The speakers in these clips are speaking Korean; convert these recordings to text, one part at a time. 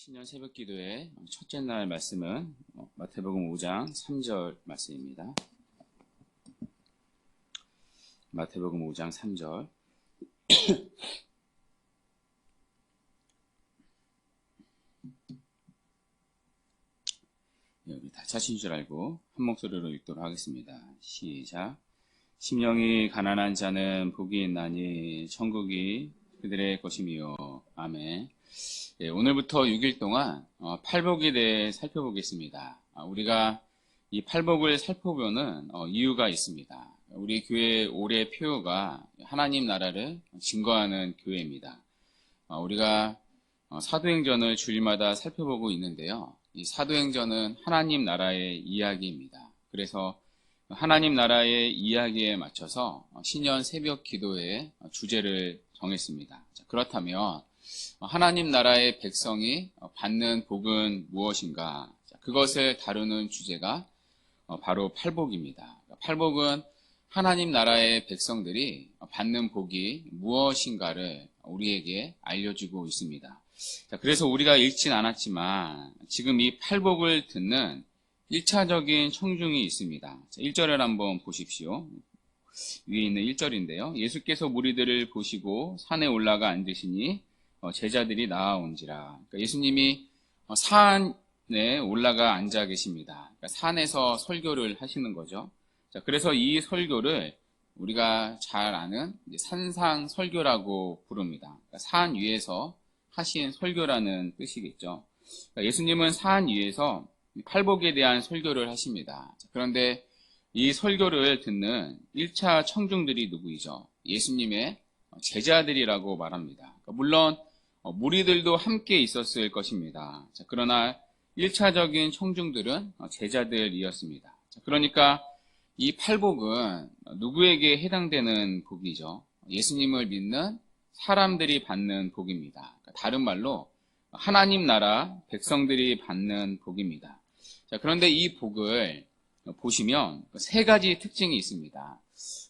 신년 새벽 기도의 첫째 날 말씀은 마태복음 5장 3절 말씀입니다. 마태복음 5장 3절. 여기 다 차신 줄 알고 한 목소리로 읽도록 하겠습니다. 시작. 심령이 가난한 자는 복이 있나니 천국이 그들의 것이며. 아멘. 네, 오늘부터 6일 동안 팔복에 대해 살펴보겠습니다. 우리가 이 팔복을 살펴보는 이유가 있습니다. 우리 교회 올해 표어가 하나님 나라를 증거하는 교회입니다. 우리가 사도행전을 주일마다 살펴보고 있는데요. 이 사도행전은 하나님 나라의 이야기입니다. 그래서 하나님 나라의 이야기에 맞춰서 신년 새벽 기도의 주제를 정했습니다. 그렇다면 하나님 나라의 백성이 받는 복은 무엇인가? 그것을 다루는 주제가 바로 팔복입니다. 팔복은 하나님 나라의 백성들이 받는 복이 무엇인가를 우리에게 알려주고 있습니다. 그래서 우리가 읽진 않았지만 지금 이 팔복을 듣는 1차적인 청중이 있습니다. 1절을 한번 보십시오. 위에 있는 1절인데요. 예수께서 무리들을 보시고 산에 올라가 앉으시니 제자들이 나아온지라. 그러니까 예수님이 산에 올라가 앉아 계십니다. 그러니까 산에서 설교를 하시는 거죠. 자, 그래서 이 설교를 우리가 잘 아는 산상 설교라고 부릅니다. 그러니까 산 위에서 하신 설교라는 뜻이겠죠. 그러니까 예수님은 산 위에서 팔복에 대한 설교를 하십니다. 자, 그런데 이 설교를 듣는 1차 청중들이 누구이죠? 예수님의 제자들이라고 말합니다. 그러니까 물론 무리들도 함께 있었을 것입니다. 자, 그러나 1차적인 청중들은 제자들이었습니다. 자, 그러니까 이 팔복은 누구에게 해당되는 복이죠? 예수님을 믿는 사람들이 받는 복입니다. 그러니까 다른 말로 하나님 나라 백성들이 받는 복입니다. 자, 그런데 이 복을 보시면 세 가지 특징이 있습니다.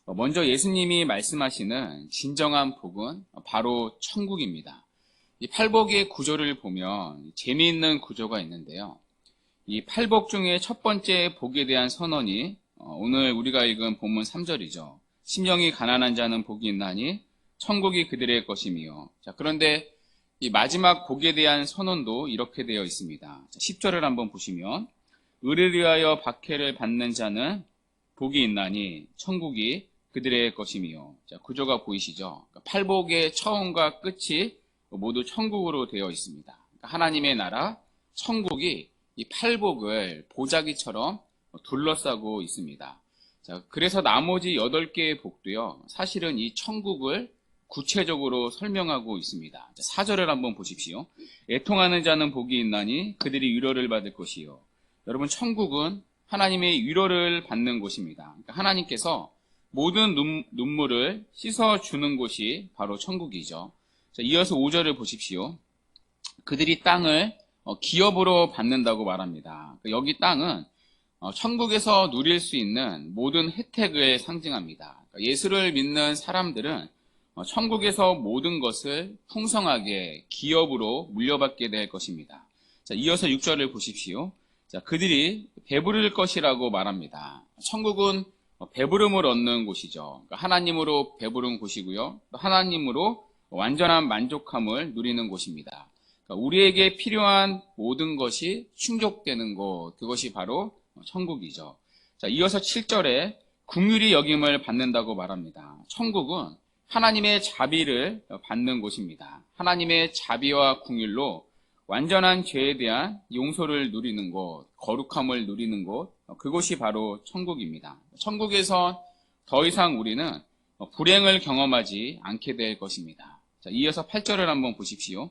먼저 예수님이 말씀하시는 진정한 복은 바로 천국입니다. 이 팔복의 구조를 보면 재미있는 구조가 있는데요. 이 팔복 중에 첫 번째 복에 대한 선언이 오늘 우리가 읽은 본문 3절이죠. 심령이 가난한 자는 복이 있나니 천국이 그들의 것이며. 자, 그런데 이 마지막 복에 대한 선언도 이렇게 되어 있습니다. 10절을 한번 보시면 의를 위하여 박해를 받는 자는 복이 있나니 천국이 그들의 것이며. 자, 구조가 보이시죠? 팔복의 처음과 끝이 모두 천국으로 되어 있습니다. 하나님의 나라, 천국이 이 팔복을 보자기처럼 둘러싸고 있습니다. 자, 그래서 나머지 8개의 복도요, 사실은 이 천국을 구체적으로 설명하고 있습니다. 4절을 한번 보십시오. 애통하는 자는 복이 있나니 그들이 위로를 받을 것이요. 여러분, 천국은 하나님의 위로를 받는 곳입니다. 그러니까 하나님께서 모든 눈물을 씻어주는 곳이 바로 천국이죠. 자, 이어서 5절을 보십시오. 그들이 땅을 기업으로 받는다고 말합니다. 여기 땅은 천국에서 누릴 수 있는 모든 혜택을 상징합니다. 예수를 믿는 사람들은 천국에서 모든 것을 풍성하게 기업으로 물려받게 될 것입니다. 자, 이어서 6절을 보십시오. 자, 그들이 배부를 것이라고 말합니다. 천국은 배부름을 얻는 곳이죠. 그러니까 하나님으로 배부른 곳이고요. 또 하나님으로 완전한 만족함을 누리는 곳입니다. 그러니까 우리에게 필요한 모든 것이 충족되는 곳, 그것이 바로 천국이죠. 자, 이어서 7절에 긍휼히 여김을 받는다고 말합니다. 천국은 하나님의 자비를 받는 곳입니다. 하나님의 자비와 긍휼로 완전한 죄에 대한 용서를 누리는 곳, 거룩함을 누리는 곳, 그곳이 바로 천국입니다. 천국에서 더 이상 우리는 불행을 경험하지 않게 될 것입니다. 자, 이어서 8절을 한번 보십시오.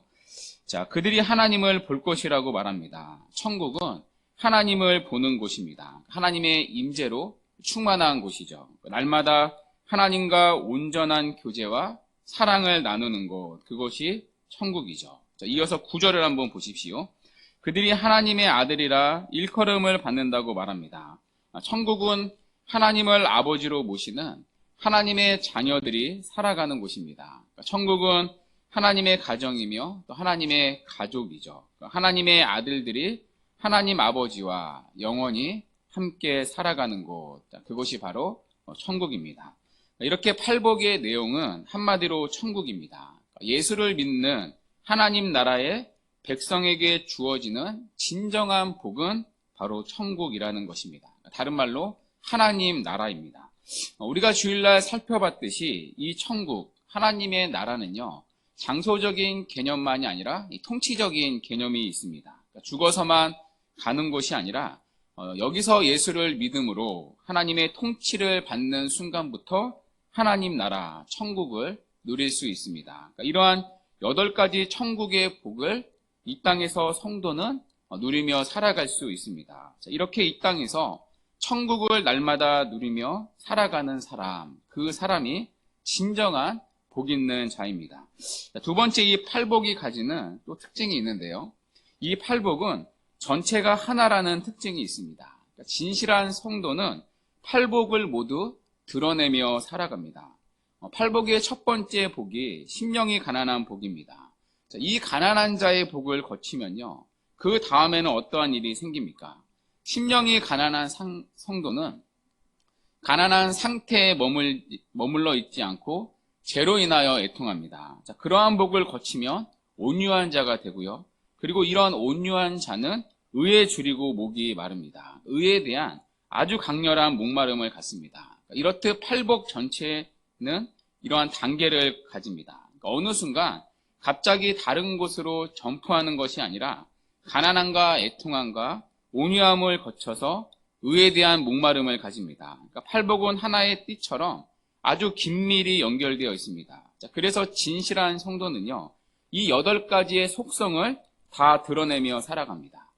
자, 그들이 하나님을 볼 것이라고 말합니다. 천국은 하나님을 보는 곳입니다. 하나님의 임재로 충만한 곳이죠. 날마다 하나님과 온전한 교제와 사랑을 나누는 곳, 그것이 천국이죠. 자, 이어서 9절을 한번 보십시오. 그들이 하나님의 아들이라 일컬음을 받는다고 말합니다. 천국은 하나님을 아버지로 모시는 하나님의 자녀들이 살아가는 곳입니다. 천국은 하나님의 가정이며 또 하나님의 가족이죠. 하나님의 아들들이 하나님 아버지와 영원히 함께 살아가는 곳, 그것이 바로 천국입니다. 이렇게 팔복의 내용은 한마디로 천국입니다. 예수를 믿는 하나님 나라의 백성에게 주어지는 진정한 복은 바로 천국이라는 것입니다. 다른 말로 하나님 나라입니다. 우리가 주일날 살펴봤듯이 이 천국, 하나님의 나라는요, 장소적인 개념만이 아니라 통치적인 개념이 있습니다. 죽어서만 가는 곳이 아니라 여기서 예수를 믿음으로 하나님의 통치를 받는 순간부터 하나님 나라, 천국을 누릴 수 있습니다. 그러니까 이러한 8가지 천국의 복을 이 땅에서 성도는 누리며 살아갈 수 있습니다. 이렇게 이 땅에서 천국을 날마다 누리며 살아가는 사람, 그 사람이 진정한 복 있는 자입니다. 두 번째, 이 팔복이 가지는 또 특징이 있는데요. 이 팔복은 전체가 하나라는 특징이 있습니다. 진실한 성도는 팔복을 모두 드러내며 살아갑니다. 팔복의 첫 번째 복이 심령이 가난한 복입니다. 이 가난한 자의 복을 거치면요, 그 다음에는 어떠한 일이 생깁니까? 심령이 가난한 성도는 가난한 상태에 머물러 있지 않고 죄로 인하여 애통합니다. 그러한 복을 거치면 온유한 자가 되고요. 그리고 이런 온유한 자는 의에 줄이고 목이 마릅니다. 의에 대한 아주 강렬한 목마름을 갖습니다. 이렇듯 팔복 전체는 이러한 단계를 가집니다. 어느 순간 갑자기 다른 곳으로 점프하는 것이 아니라 가난함과 애통함과 온유함을 거쳐서 의에 대한 목마름을 가집니다. 팔복은 하나의 띠처럼 아주 긴밀히 연결되어 있습니다. 그래서 진실한 성도는요, 이 8가지의 속성을 다 드러내며 살아갑니다.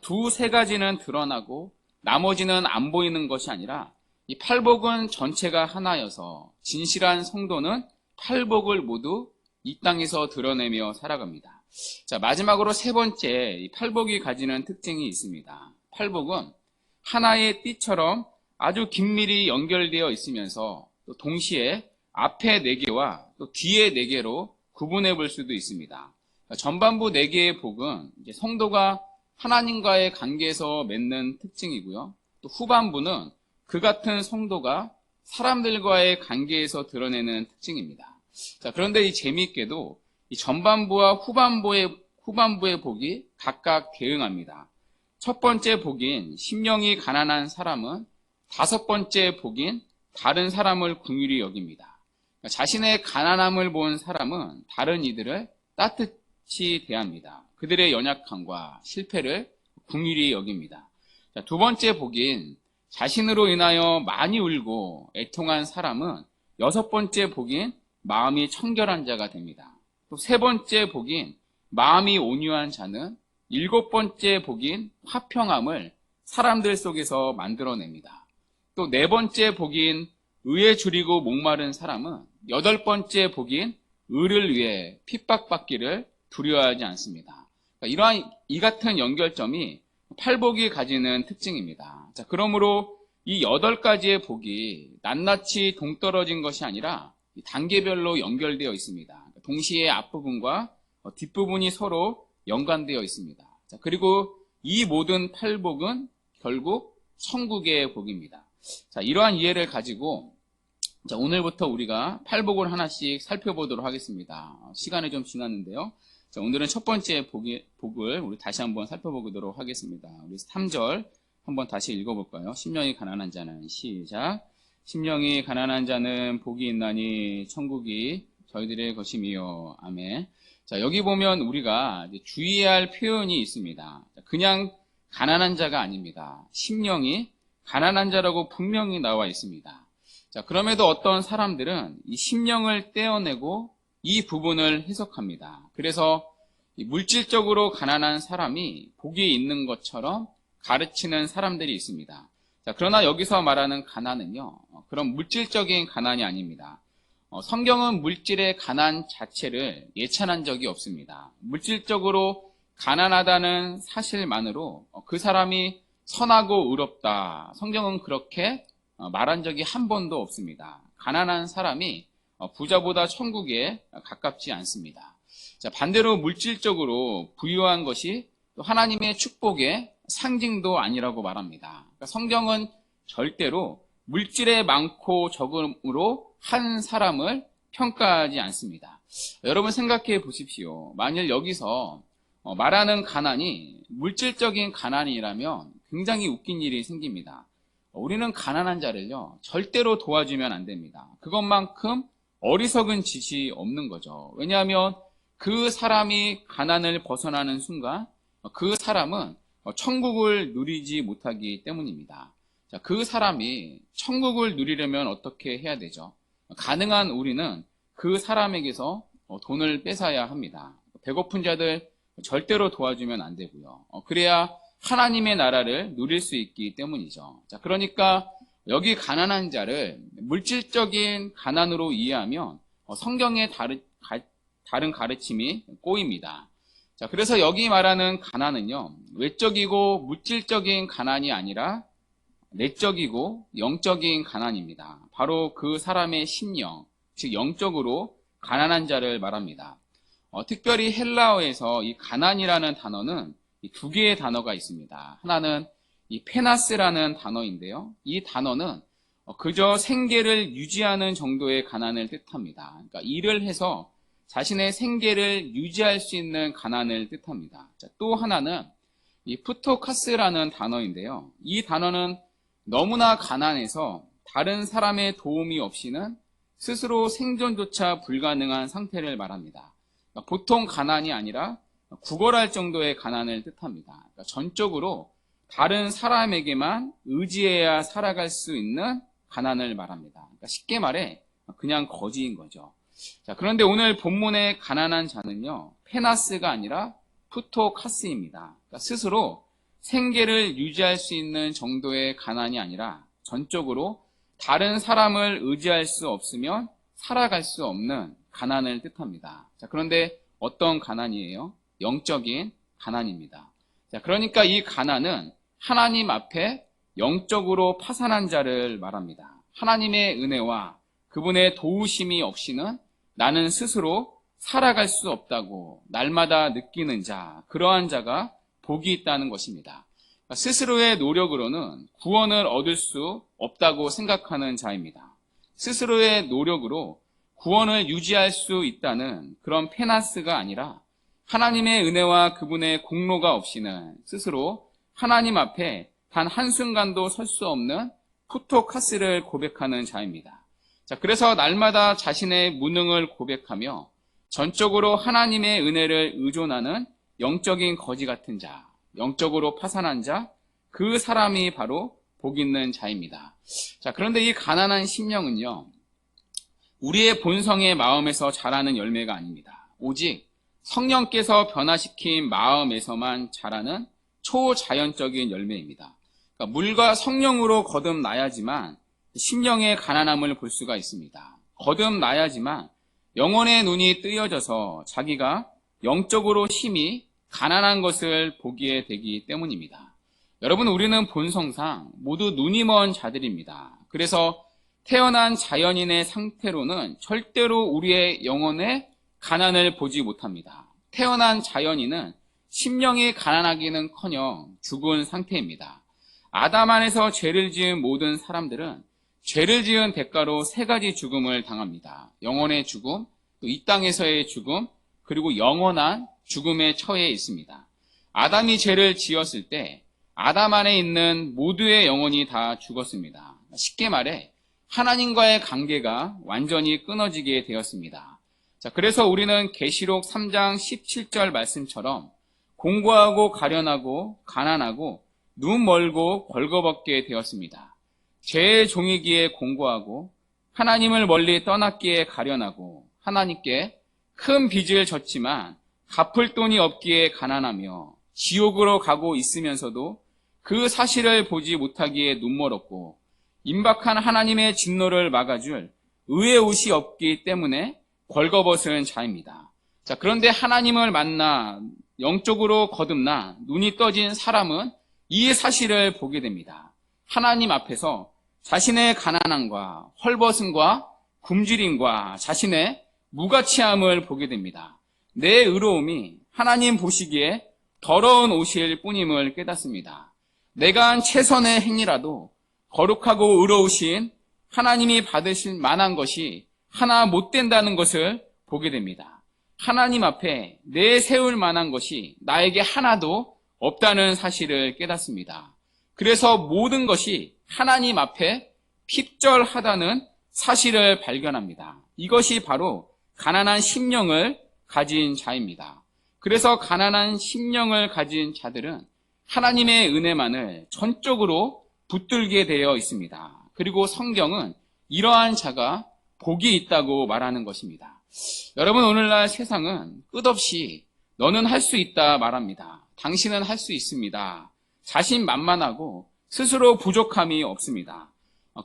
두세 가지는 드러나고 나머지는 안 보이는 것이 아니라 이 팔복은 전체가 하나여서 진실한 성도는 팔복을 모두 이 땅에서 드러내며 살아갑니다. 자, 마지막으로 세 번째, 이 팔복이 가지는 특징이 있습니다. 팔복은 하나의 띠처럼 아주 긴밀히 연결되어 있으면서 또 동시에 앞에 4개와 또 뒤에 4개로 구분해 볼 수도 있습니다. 전반부 4개의 복은 이제 성도가 하나님과의 관계에서 맺는 특징이고요. 또 후반부는 그 같은 성도가 사람들과의 관계에서 드러내는 특징입니다. 자, 그런데 이 재미있게도 이 전반부와 후반부의 복이 각각 대응합니다. 첫 번째 복인 심령이 가난한 사람은 5번째 복인 다른 사람을 긍휼히 여깁니다. 자신의 가난함을 본 사람은 다른 이들을 따뜻히 대합니다. 그들의 연약함과 실패를 긍휼히 여깁니다. 자, 두 번째 복인 자신으로 인하여 많이 울고 애통한 사람은 6번째 복인 마음이 청결한 자가 됩니다. 또 세 번째 복인 마음이 온유한 자는 7번째 복인 화평함을 사람들 속에서 만들어냅니다. 또 4번째 복인 의에 줄이고 목마른 사람은 8번째 복인 의를 위해 핍박받기를 두려워하지 않습니다. 그러니까 이러한 이 같은 연결점이 팔복이 가지는 특징입니다. 자, 그러므로 이 8가지의 복이 낱낱이 동떨어진 것이 아니라 단계별로 연결되어 있습니다. 동시에 앞부분과 뒷부분이 서로 연관되어 있습니다. 자, 그리고 이 모든 팔복은 결국 천국의 복입니다. 자, 이러한 이해를 가지고 자, 오늘부터 우리가 팔복을 하나씩 살펴보도록 하겠습니다. 시간이 좀 지났는데요. 자, 오늘은 첫 번째 복을 우리 다시 한번 살펴보도록 하겠습니다. 우리 3절 한번 다시 읽어볼까요? 심령이 가난한 자는 시작. 심령이 가난한 자는 복이 있나니 천국이 저희들의 것이미요. 아멘. 자, 여기 보면 우리가 이제 주의해야 할 표현이 있습니다. 그냥 가난한 자가 아닙니다. 심령이 가난한 자라고 분명히 나와 있습니다. 자, 그럼에도 어떤 사람들은 이 심령을 떼어내고 이 부분을 해석합니다. 그래서 물질적으로 가난한 사람이 복이 있는 것처럼 가르치는 사람들이 있습니다. 자, 그러나 여기서 말하는 가난은요, 그런 물질적인 가난이 아닙니다. 성경은 물질의 가난 자체를 예찬한 적이 없습니다. 물질적으로 가난하다는 사실만으로 그 사람이 선하고 의롭다, 성경은 그렇게 말한 적이 한 번도 없습니다. 가난한 사람이 부자보다 천국에 가깝지 않습니다. 자, 반대로 물질적으로 부유한 것이 또 하나님의 축복의 상징도 아니라고 말합니다. 그러니까 성경은 절대로 물질의 많고 적음으로 한 사람을 평가하지 않습니다. 여러분 생각해 보십시오. 만일 여기서 말하는 가난이 물질적인 가난이라면 굉장히 웃긴 일이 생깁니다. 우리는 가난한 자를요, 절대로 도와주면 안 됩니다. 그것만큼 어리석은 짓이 없는 거죠. 왜냐하면 그 사람이 가난을 벗어나는 순간 그 사람은 천국을 누리지 못하기 때문입니다. 자, 그 사람이 천국을 누리려면 어떻게 해야 되죠? 가능한 우리는 그 사람에게서 돈을 뺏어야 합니다. 배고픈 자들 절대로 도와주면 안 되고요. 그래야 하나님의 나라를 누릴 수 있기 때문이죠. 자, 그러니까 여기 가난한 자를 물질적인 가난으로 이해하면 성경의 다른 가르침이 꼬입니다. 자, 그래서 여기 말하는 가난은요, 외적이고 물질적인 가난이 아니라 내적이고 영적인 가난입니다. 바로 그 사람의 심령, 즉 영적으로 가난한 자를 말합니다. 특별히 헬라어에서 이 가난이라는 단어는 두 개의 단어가 있습니다. 하나는 이 페나스라는 단어인데요. 이 단어는 그저 생계를 유지하는 정도의 가난을 뜻합니다. 그러니까 일을 해서 자신의 생계를 유지할 수 있는 가난을 뜻합니다. 자, 또 하나는 이 푸토카스라는 단어인데요. 이 단어는 너무나 가난해서 다른 사람의 도움이 없이는 스스로 생존조차 불가능한 상태를 말합니다. 그러니까 보통 가난이 아니라 구걸할 정도의 가난을 뜻합니다. 그러니까 전적으로 다른 사람에게만 의지해야 살아갈 수 있는 가난을 말합니다. 그러니까 쉽게 말해 그냥 거지인 거죠. 자, 그런데 오늘 본문의 가난한 자는요, 페나스가 아니라 푸토카스입니다. 그러니까 스스로 생계를 유지할 수 있는 정도의 가난이 아니라 전적으로 다른 사람을 의지할 수 없으면 살아갈 수 없는 가난을 뜻합니다. 자, 그런데 어떤 가난이에요? 영적인 가난입니다. 자, 그러니까 이 가난은 하나님 앞에 영적으로 파산한 자를 말합니다. 하나님의 은혜와 그분의 도우심이 없이는 나는 스스로 살아갈 수 없다고 날마다 느끼는 자, 그러한 자가 복이 있다는 것입니다. 스스로의 노력으로는 구원을 얻을 수 없다고 생각하는 자입니다. 스스로의 노력으로 구원을 유지할 수 있다는 그런 페나스가 아니라 하나님의 은혜와 그분의 공로가 없이는 스스로 하나님 앞에 단 한순간도 설 수 없는 푸토카스를 고백하는 자입니다. 자, 그래서 날마다 자신의 무능을 고백하며 전적으로 하나님의 은혜를 의존하는 영적인 거지 같은 자, 영적으로 파산한 자, 그 사람이 바로 복 있는 자입니다. 자, 그런데 이 가난한 심령은요, 우리의 본성의 마음에서 자라는 열매가 아닙니다. 오직 성령께서 변화시킨 마음에서만 자라는 초자연적인 열매입니다. 그러니까 물과 성령으로 거듭나야지만 심령의 가난함을 볼 수가 있습니다. 거듭나야지만 영혼의 눈이 뜨여져서 자기가 영적으로 심히 가난한 것을 보게 되기 때문입니다. 여러분, 우리는 본성상 모두 눈이 먼 자들입니다. 그래서 태어난 자연인의 상태로는 절대로 우리의 영혼의 가난을 보지 못합니다. 태어난 자연인은 심령이 가난하기는커녕 죽은 상태입니다. 아담 안에서 죄를 지은 모든 사람들은 죄를 지은 대가로 세 가지 죽음을 당합니다. 영혼의 죽음, 또 이 땅에서의 죽음, 그리고 영원한 죽음에 처해 있습니다. 아담이 죄를 지었을 때 아담 안에 있는 모두의 영혼이 다 죽었습니다. 쉽게 말해 하나님과의 관계가 완전히 끊어지게 되었습니다. 자, 그래서 우리는 계시록 3장 17절 말씀처럼 공고하고 가련하고 가난하고 눈 멀고 벌거벗게 되었습니다. 죄의 종이기에 공고하고 하나님을 멀리 떠났기에 가련하고 하나님께 큰 빚을 졌지만 갚을 돈이 없기에 가난하며 지옥으로 가고 있으면서도 그 사실을 보지 못하기에 눈멀었고 임박한 하나님의 진노를 막아줄 의의 옷이 없기 때문에 벌거벗은 자입니다. 자, 그런데 하나님을 만나 영적으로 거듭나 눈이 떠진 사람은 이 사실을 보게 됩니다. 하나님 앞에서 자신의 가난함과 헐벗음과 굶주림과 자신의 무가치함을 보게 됩니다. 내 의로움이 하나님 보시기에 더러운 옷일 뿐임을 깨닫습니다. 내가 한 최선의 행위라도 거룩하고 의로우신 하나님이 받으실 만한 것이 하나 못 된다는 것을 보게 됩니다. 하나님 앞에 내세울 만한 것이 나에게 하나도 없다는 사실을 깨닫습니다. 그래서 모든 것이 하나님 앞에 핍절하다는 사실을 발견합니다. 이것이 바로 가난한 심령을 가진 자입니다. 그래서 가난한 심령을 가진 자들은 하나님의 은혜만을 전적으로 붙들게 되어 있습니다. 그리고 성경은 이러한 자가 복이 있다고 말하는 것입니다. 여러분, 오늘날 세상은 끝없이 너는 할 수 있다 말합니다. 당신은 할 수 있습니다. 자신만만하고 스스로 부족함이 없습니다.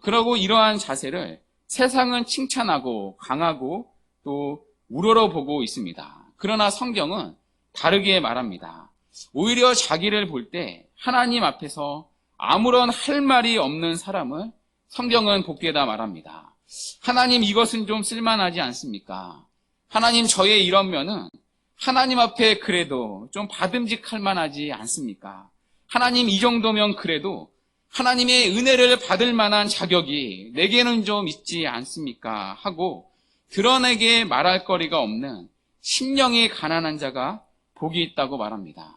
그러고 이러한 자세를 세상은 칭찬하고 강하고 또 우러러보고 있습니다. 그러나 성경은 다르게 말합니다. 오히려 자기를 볼 때 하나님 앞에서 아무런 할 말이 없는 사람을 성경은 복되다 말합니다. 하나님, 이것은 좀 쓸만하지 않습니까? 하나님, 저의 이런 면은 하나님 앞에 그래도 좀 받음직할 만하지 않습니까? 하나님, 이 정도면 그래도 하나님의 은혜를 받을 만한 자격이 내게는 좀 있지 않습니까? 하고 드러내게 말할 거리가 없는 심령이 가난한 자가 복이 있다고 말합니다.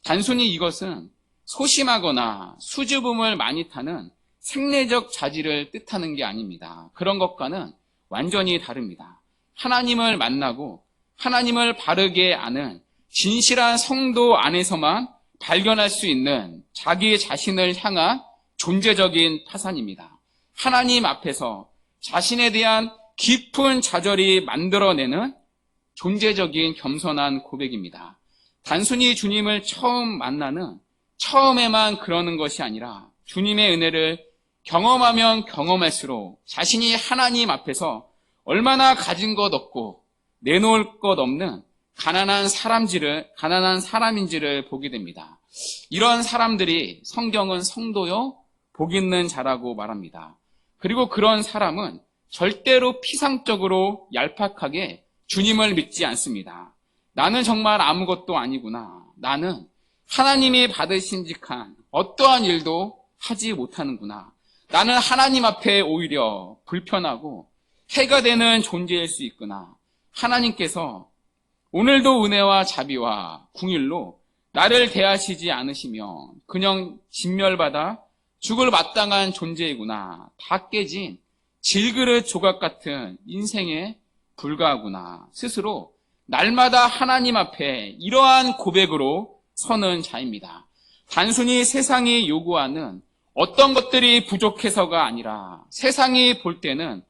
단순히 이것은 소심하거나 수줍음을 많이 타는 생내적 자질을 뜻하는 게 아닙니다. 그런 것과는 완전히 다릅니다. 하나님을 만나고 하나님을 바르게 아는 진실한 성도 안에서만 발견할 수 있는 자기 자신을 향한 존재적인 타산입니다. 하나님 앞에서 자신에 대한 깊은 좌절이 만들어내는 존재적인 겸손한 고백입니다. 단순히 주님을 처음 만나는 처음에만 그러는 것이 아니라 주님의 은혜를 경험하면 경험할수록 자신이 하나님 앞에서 얼마나 가진 것 없고 내놓을 것 없는 가난한 사람인지를 보게 됩니다. 이런 사람들이 성경은 성도요 복 있는 자라고 말합니다. 그리고 그런 사람은 절대로 피상적으로 얄팍하게 주님을 믿지 않습니다. 나는 정말 아무것도 아니구나. 나는 하나님이 받으신직한 어떠한 일도 하지 못하는구나. 나는 하나님 앞에 오히려 불편하고 해가 되는 존재일 수 있구나. 하나님께서 오늘도 은혜와 자비와 궁일로 나를 대하시지 않으시며 그냥 진멸받아 죽을 마땅한 존재이구나. 다 깨진 질그릇 조각 같은 인생에 불과하구나. 스스로 날마다 하나님 앞에 이러한 고백으로 서는 자입니다. 단순히 세상이 요구하는 어떤 것들이 부족해서가 아니라 세상이 볼 때는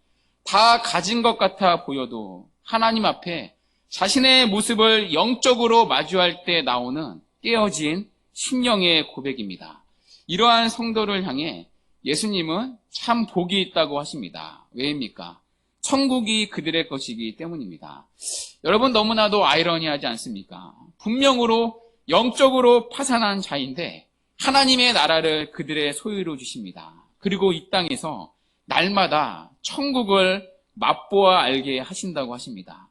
다 가진 것 같아 보여도 하나님 앞에 자신의 모습을 영적으로 마주할 때 나오는 깨어진 심령의 고백입니다. 이러한 성도를 향해 예수님은 참 복이 있다고 하십니다. 왜입니까? 천국이 그들의 것이기 때문입니다. 여러분, 너무나도 아이러니하지 않습니까? 분명으로 영적으로 파산한 자인데 하나님의 나라를 그들의 소유로 주십니다. 그리고 이 땅에서 날마다 천국을 맛보아 알게 하신다고 하십니다.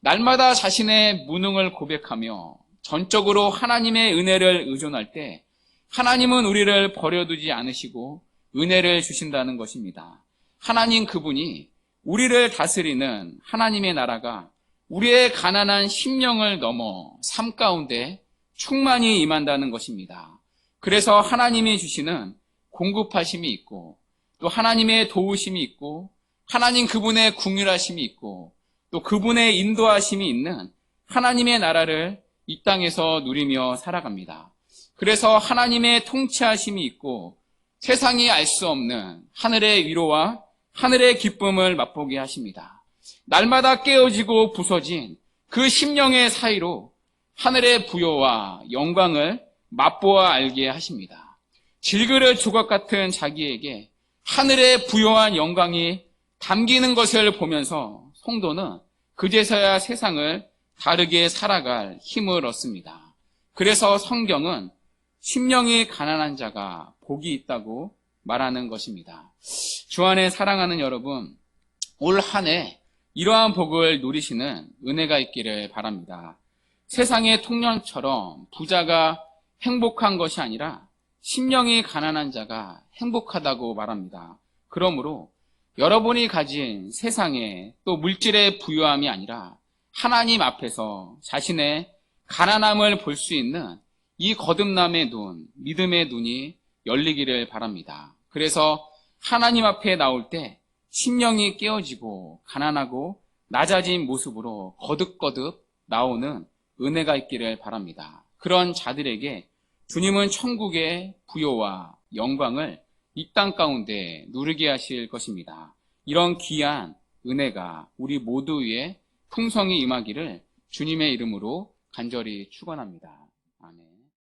날마다 자신의 무능을 고백하며 전적으로 하나님의 은혜를 의존할 때 하나님은 우리를 버려두지 않으시고 은혜를 주신다는 것입니다. 하나님 그분이 우리를 다스리는 하나님의 나라가 우리의 가난한 심령을 넘어 삶 가운데 충만히 임한다는 것입니다. 그래서 하나님이 주시는 공급하심이 있고 또 하나님의 도우심이 있고 하나님 그분의 궁휼하심이 있고 또 그분의 인도하심이 있는 하나님의 나라를 이 땅에서 누리며 살아갑니다. 그래서 하나님의 통치하심이 있고 세상이 알 수 없는 하늘의 위로와 하늘의 기쁨을 맛보게 하십니다. 날마다 깨어지고 부서진 그 심령의 사이로 하늘의 부요와 영광을 맛보아 알게 하십니다. 질그릇 조각 같은 자기에게 하늘의 부요한 영광이 담기는 것을 보면서 성도는 그제서야 세상을 다르게 살아갈 힘을 얻습니다. 그래서 성경은 심령이 가난한 자가 복이 있다고 말하는 것입니다. 주 안에 사랑하는 여러분, 올 한 해 이러한 복을 누리시는 은혜가 있기를 바랍니다. 세상의 통념처럼 부자가 행복한 것이 아니라 심령이 가난한 자가 행복하다고 말합니다. 그러므로 여러분이 가진 세상의 또 물질의 부유함이 아니라 하나님 앞에서 자신의 가난함을 볼 수 있는 이 거듭남의 눈, 믿음의 눈이 열리기를 바랍니다. 그래서 하나님 앞에 나올 때 심령이 깨어지고 가난하고 낮아진 모습으로 거듭거듭 나오는 은혜가 있기를 바랍니다. 그런 자들에게 주님은 천국의 부요와 영광을 이 땅 가운데 누리게 하실 것입니다. 이런 귀한 은혜가 우리 모두 위에 풍성히 임하기를 주님의 이름으로 간절히 축원합니다.